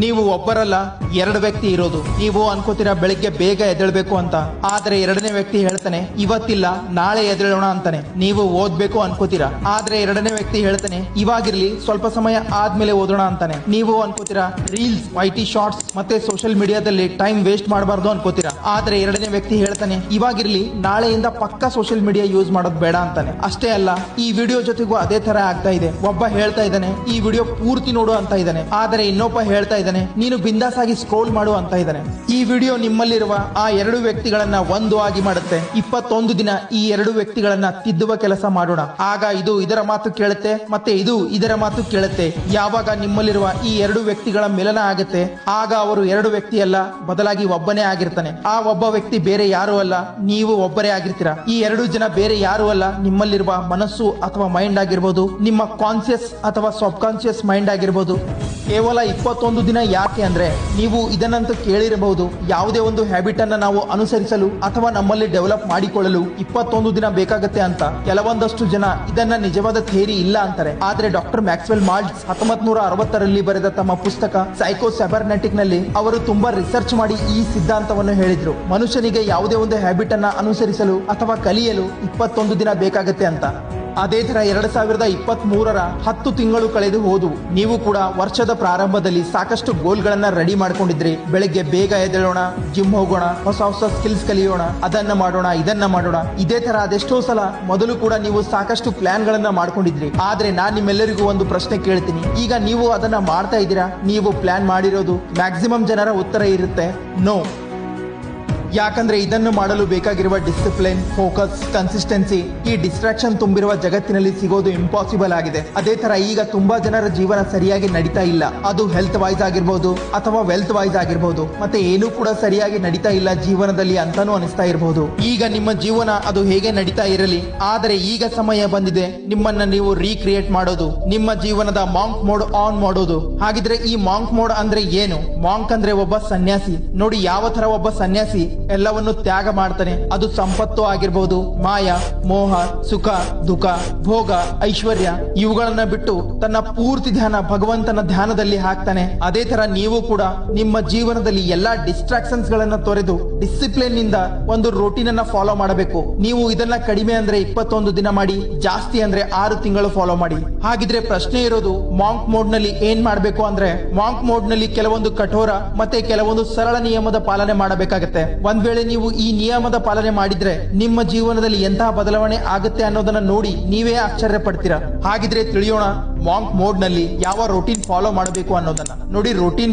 ನೀವು ಒಬ್ಬರಲ್ಲ ಎರಡು ವ್ಯಕ್ತಿ ಇರೋದು. ನೀವು ಅನ್ಕೋತೀರಾ ಬೆಳಿಗ್ಗೆ ಬೇಗ ಎದ್ದೇಳ್ಬೇಕು ಅಂತ, ಆದ್ರೆ ಎರಡನೇ ವ್ಯಕ್ತಿ ಹೇಳ್ತಾನೆ ಇವತ್ತಿಲ್ಲ ನಾಳೆ ಎದ್ದೇಳೋಣ ಅಂತಾನೆ. ನೀವು ಓದ್ಬೇಕು ಅನ್ಕೋತೀರಾ, ಆದ್ರೆ ಎರಡನೇ ವ್ಯಕ್ತಿ ಹೇಳ್ತಾನೆ ಇವಾಗಿರ್ಲಿ ಸ್ವಲ್ಪ ಸಮಯ ಆದ್ಮೇಲೆ ಓದೋಣ ಅಂತಾನೆ. ನೀವು ಅನ್ಕೋತೀರಾ ರೀಲ್ಸ್, ಐಟಿ ಶಾರ್ಟ್ಸ್ ಮತ್ತೆ ಸೋಷಿಯಲ್ ಮೀಡಿಯಾದಲ್ಲಿ ಟೈಮ್ ವೇಸ್ಟ್ ಮಾಡಬಾರ್ದು ಅನ್ಕೋತೀರಾ, ಆದ್ರೆ ಎರಡನೇ ವ್ಯಕ್ತಿ ಹೇಳ್ತಾನೆ ಇವಾಗಿರ್ಲಿ ನಾಳೆಯಿಂದ ಪಕ್ಕ ಸೋಷಿಯಲ್ ಮೀಡಿಯಾ ಯೂಸ್ ಮಾಡೋದು ಬೇಡ ಅಂತಾನೆ. ಅಷ್ಟೇ ಅಲ್ಲ, ಈ ವಿಡಿಯೋ ಜೊತೆಗೂ ಅದೇ ತರ ಆಗ್ತಾ ಇದೆ. ಒಬ್ಬ ಹೇಳ್ತಾ ಇದ್ದಾನೆ ಈ ವಿಡಿಯೋ ಪೂರ್ತಿ ನೋಡು ಅಂತ ಇದ್ದಾನೆ, ಆದ್ರೆ ಇನ್ನೊಬ್ಬ ಹೇಳ್ತಾ ಇದ್ದಾನೆ ನೀನು ಬಿಂದಾಸ್ ಆಗಿ ಸ್ಕ್ರೋಲ್ ಮಾಡು ಅಂತ ಇದ್ದಾನೆ. ಈ ವಿಡಿಯೋ ನಿಮ್ಮಲ್ಲಿರುವ ಆ ಎರಡು ವ್ಯಕ್ತಿಗಳನ್ನ ಒಂದು ಆಗಿ ಮಾಡುತ್ತೆ. 21 ದಿನ ಈ ಎರಡು ವ್ಯಕ್ತಿಗಳನ್ನ ತಿದ್ದುವ ಕೆಲಸ ಮಾಡೋಣ. ಆಗ ಇದು ಇದರ ಮಾತು ಕೇಳುತ್ತೆ, ಮತ್ತೆ ಇದು ಇದರ ಮಾತು ಕೇಳುತ್ತೆ. ಯಾವಾಗ ನಿಮ್ಮಲ್ಲಿರುವ ಈ ಎರಡು ವ್ಯಕ್ತಿಗಳ ಮಿಲನ ಆಗುತ್ತೆ, ಆಗ ಅವರು ಎರಡು ವ್ಯಕ್ತಿ ಅಲ್ಲ, ಬದಲಾಗಿ ಒಬ್ಬನೇ ಆಗಿರ್ತಾನೆ. ಆ ಒಬ್ಬ ವ್ಯಕ್ತಿ ಬೇರೆ ಯಾರು ಅಲ್ಲ, ನೀವು ಒಬ್ಬರೇ ಆಗಿರ್ತೀರಾ. ಈ ಎರಡು ಜನ ಬೇರೆ ಯಾರು ಅಲ್ಲ, ನಿಮ್ಮಲ್ಲಿರುವ ಮನಸ್ಸು ಅಥವಾ ಮೈಂಡ್ ಆಗಿರ್ಬೋದು, ನಿಮ್ಮ ಕಾನ್ಸಿಯಸ್ ಅಥವಾ ಸಬ್ ಕಾನ್ಸಿಯಸ್ ಮೈಂಡ್ ಆಗಿರ್ಬೋದು. ಕೇವಲ 21 ದಿನ ಯಾಕೆ ಅಂದ್ರೆ, ನೀವು ಇದನ್ನಂತೂ ಕೇಳಿರಬಹುದು, ಯಾವುದೇ ಒಂದು ಹ್ಯಾಬಿಟ್ ಅನ್ನ ನಾವು ಅನುಸರಿಸಲು ಅಥವಾ ನಮ್ಮಲ್ಲಿ ಡೆವಲಪ್ ಮಾಡಿಕೊಳ್ಳಲು 21 ದಿನ ಬೇಕಾಗುತ್ತೆ ಅಂತ. ಕೆಲವೊಂದಷ್ಟು ಜನ ಇದನ್ನ ನಿಜವಾದ ಥಿಯರಿ ಇಲ್ಲ ಅಂತಾರೆ, ಆದ್ರೆ ಡಾಕ್ಟರ್ ಮ್ಯಾಕ್ಸ್ವೆಲ್ ಮಾಲ್ಟ್ಸ್ 1960ರಲ್ಲಿ ಬರೆದ ತಮ್ಮ ಪುಸ್ತಕ ಸೈಕೋ ಸೈಬರ್ನೆಟಿಕ್ ನಲ್ಲಿ ಅವರು ತುಂಬಾ ರಿಸರ್ಚ್ ಮಾಡಿ ಈ ಸಿದ್ಧಾಂತವನ್ನು ಹೇಳಿದ್ರು. ಮನುಷ್ಯನಿಗೆ ಯಾವುದೇ ಒಂದು ಹ್ಯಾಬಿಟ್ ಅನ್ನ ಅನುಸರಿಸಲು ಅಥವಾ ಕಲಿಯಲು 21 ದಿನ ಬೇಕಾಗುತ್ತೆ ಅಂತ. ಅದೇ ತರ 2023ರ 10 ತಿಂಗಳು ಕಳೆದು ಹೋದವು. ನೀವು ಕೂಡ ವರ್ಷದ ಪ್ರಾರಂಭದಲ್ಲಿ ಸಾಕಷ್ಟು ಗೋಲ್ಗಳನ್ನ ರೆಡಿ ಮಾಡ್ಕೊಂಡಿದ್ರಿ. ಬೆಳಿಗ್ಗೆ ಬೇಗ ಎದ್ದೇಳೋಣ, ಜಿಮ್ ಹೋಗೋಣ, ಹೊಸ ಹೊಸ ಸ್ಕಿಲ್ಸ್ ಕಲಿಯೋಣ, ಅದನ್ನ ಮಾಡೋಣ, ಇದನ್ನ ಮಾಡೋಣ. ಇದೇ ತರ ಅದೆಷ್ಟೋ ಸಲ ಮೊದಲು ಕೂಡ ನೀವು ಸಾಕಷ್ಟು ಪ್ಲಾನ್ ಗಳನ್ನ ಮಾಡ್ಕೊಂಡಿದ್ರಿ. ಆದ್ರೆ ನಾನ್ ನಿಮ್ಮೆಲ್ಲರಿಗೂ ಒಂದು ಪ್ರಶ್ನೆ ಕೇಳ್ತೀನಿ, ಈಗ ನೀವು ಅದನ್ನ ಮಾಡ್ತಾ ಇದ್ದೀರಾ? ನೀವು ಪ್ಲಾನ್ ಮಾಡಿರೋದು? ಮ್ಯಾಕ್ಸಿಮಮ್ ಜನರ ಉತ್ತರ ಇರುತ್ತೆ ನೋ. ಯಾಕಂದ್ರೆ ಇದನ್ನು ಮಾಡಲು ಬೇಕಾಗಿರುವ ಡಿಸಿಪ್ಲಿನ್, ಫೋಕಸ್, ಕನ್ಸಿಸ್ಟೆನ್ಸಿ ಈ ಡಿಸ್ಟ್ರಾಕ್ಷನ್ ತುಂಬಿರುವ ಜಗತ್ತಿನಲ್ಲಿ ಸಿಗೋದು ಇಂಪಾಸಿಬಲ್ ಆಗಿದೆ. ಅದೇ ತರ ಈಗ ತುಂಬಾ ಜನರ ಜೀವನ ಸರಿಯಾಗಿ ನಡೀತಾ ಇಲ್ಲ. ಅದು ಹೆಲ್ತ್ ವೈಸ್ ಆಗಿರ್ಬೋದು ಅಥವಾ ವೆಲ್ತ್ ವೈಸ್ ಆಗಿರ್ಬೋದು, ಮತ್ತೆ ಏನೂ ಕೂಡ ಸರಿಯಾಗಿ ನಡೀತಾ ಇಲ್ಲ ಜೀವನದಲ್ಲಿ ಅಂತಾನೂ ಅನಿಸ್ತಾ ಇರಬಹುದು. ಈಗ ನಿಮ್ಮ ಜೀವನ ಅದು ಹೇಗೆ ನಡೀತಾ ಇರಲಿ, ಆದರೆ ಈಗ ಸಮಯ ಬಂದಿದೆ ನಿಮ್ಮನ್ನ ನೀವು ರೀಕ್ರಿಯೇಟ್ ಮಾಡೋದು, ನಿಮ್ಮ ಜೀವನದ ಮಾಂಕ್ ಮೋಡ್ ಆನ್ ಮಾಡೋದು. ಹಾಗಿದ್ರೆ ಈ ಮಾಂಕ್ ಮೋಡ್ ಅಂದ್ರೆ ಏನು? ಮಾಂಕ್ ಅಂದ್ರೆ ಒಬ್ಬ ಸನ್ಯಾಸಿ. ನೋಡಿ ಯಾವ ತರ ಒಬ್ಬ ಸನ್ಯಾಸಿ ಎಲ್ಲವನ್ನು ತ್ಯಾಗ ಮಾಡ್ತಾನೆ. ಅದು ಸಂಪತ್ತು ಆಗಿರ್ಬೋದು, ಮಾಯ, ಮೋಹ, ಸುಖ, ದುಃಖ, ಭೋಗ, ಐಶ್ವರ್ಯ ಇವುಗಳನ್ನ ಬಿಟ್ಟು ತನ್ನ ಪೂರ್ತಿ ಧ್ಯಾನ ಭಗವಂತನ ಧ್ಯಾನದಲ್ಲಿ ಹಾಕ್ತಾನೆ. ಅದೇ ತರ ನೀವು ಕೂಡ ನಿಮ್ಮ ಜೀವನದಲ್ಲಿ ಎಲ್ಲಾ ಡಿಸ್ಟ್ರಾಕ್ಷನ್ಸ್ ಗಳನ್ನ ತೊರೆದು ಡಿಸಿಪ್ಲಿನ್ ನಿಂದ ಒಂದು ರೂಟೀನ್ ಅನ್ನ ಫಾಲೋ ಮಾಡಬೇಕು. ನೀವು ಇದನ್ನ ಕಡಿಮೆ ಅಂದ್ರೆ 21 ದಿನ ಮಾಡಿ, ಜಾಸ್ತಿ ಅಂದ್ರೆ 6 ತಿಂಗಳು ಫಾಲೋ ಮಾಡಿ. ಹಾಗಿದ್ರೆ ಪ್ರಶ್ನೆ ಇರೋದು, ಮಾಂಕ್ ಮೋಡ್ ನಲ್ಲಿ ಏನ್ ಮಾಡ್ಬೇಕು ಅಂದ್ರೆ, ಮಾಂಕ್ ಮೋಡ್ ನಲ್ಲಿ ಕೆಲವೊಂದು ಕಠೋರ ಮತ್ತೆ ಕೆಲವೊಂದು ಸರಳ ನಿಯಮದ ಪಾಲನೆ ಮಾಡಬೇಕಾಗತ್ತೆ. ಒಂದ್ ವೇಳೆ ನೀವು ಈ ನಿಯಮದ ಪಾಲನೆ ಮಾಡಿದ್ರೆ ನಿಮ್ಮ ಜೀವನದಲ್ಲಿ ಎಂತಹ ಬದಲಾವಣೆ ಆಗುತ್ತೆ ಅನ್ನೋದನ್ನ ನೋಡಿ ನೀವೇ ಆಶ್ಚರ್ಯ ಪಡ್ತೀರಾ. ಹಾಗಿದ್ರೆ ತಿಳಿಯೋಣ ಮಾಂಕ್ ಮೋಡ್ ನಲ್ಲಿ ಯಾವ ರೂಟೀನ್ ಫಾಲೋ ಮಾಡಬೇಕು ಅನ್ನೋದನ್ನ. ನೋಡಿ, ರೂಟೀನ್